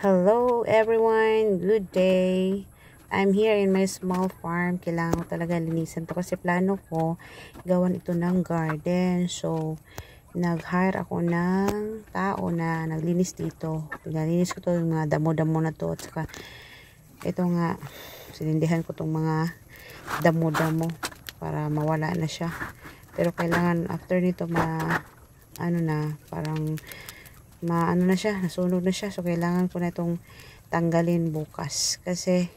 Hello everyone, good day. I'm here in my small farm. Kailangan ko talaga linisan to kasi plano ko gawan ito ng garden. So nag-hire ako ng tao na naglinis dito. Pinalinis ko to yung mga damo-damo na to, at saka ito nga sinindihan ko tong mga damo-damo para mawala na siya. Pero kailangan after nito parang maano na siya, nasunog na siya. So kailangan ko na itong tanggalin bukas kasi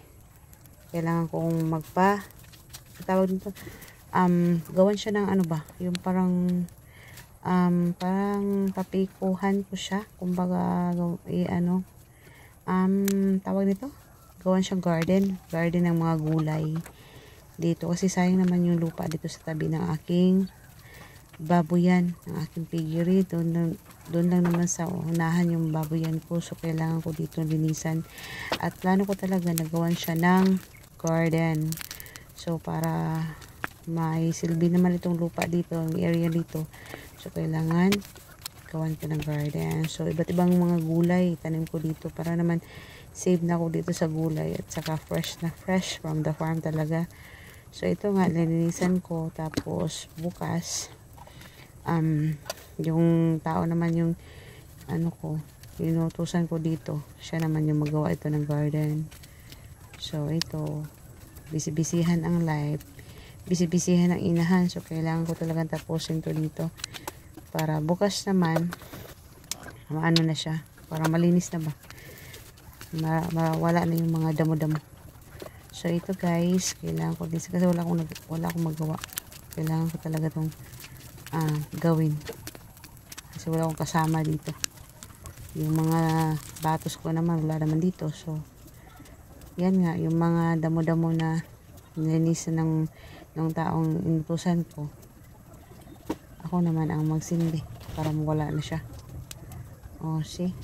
kailangan kong tawag dito, gawan siya ng yung parang papikuhan ko siya, kumbaga tawag dito, gawan siyang garden ng mga gulay dito kasi sayang naman yung lupa dito sa tabi ng aking baboyan, ang aking piggery. Doon lang naman sa unahan yung baboyan ko. So kailangan ko dito linisan, at plano ko talaga nagawan siya ng garden. So para may silbi naman itong lupa dito, ang area dito. So kailangan gawan ko ng garden. So iba't ibang mga gulay tanim ko dito para naman save na ako dito sa gulay, at saka fresh from the farm talaga. So ito nga linisan ko, tapos bukas yung tao naman yung inutusan ko dito, siya naman yung magawa ito ng garden. So ito, bisibisihan ang life, bisibisihan ang inahan. So kailangan ko talagang tapusin to dito para bukas naman na siya, para malinis na mawala na yung mga damo-damo. So ito guys, kailangan ko din kasi wala akong magawa. Kailangan ko talaga tong gawin kasi wala akong kasama dito. Yung mga batos ko naman wala naman dito. So yan nga, yung mga damo-damo na nilinisan ng taong inutusan ko, ako naman ang magsindi para mawala na siya. See,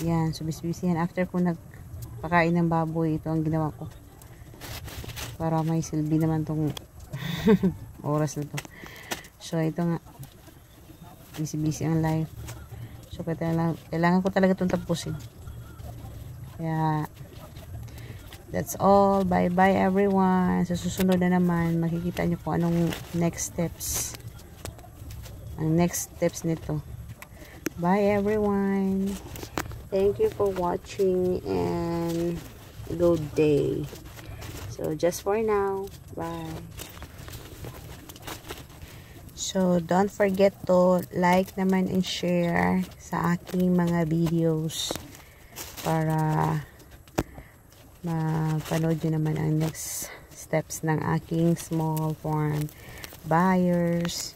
yan. So bisbisihan after ko nagpakain ng baboy, ito ang ginawa ko para may silbi naman tong oras na to. So ito nga, busy ang life. So kailangan ko talaga itong tapusin. Kaya that's all. Bye bye everyone. Sa susunod na naman makikita nyo kung anong next steps, ang next steps nito. Bye everyone. Thank you for watching and good day. So just for now, bye. So, don't forget to like naman and share sa aking mga videos para mapanood nyo naman ang next steps ng aking small farm buyers.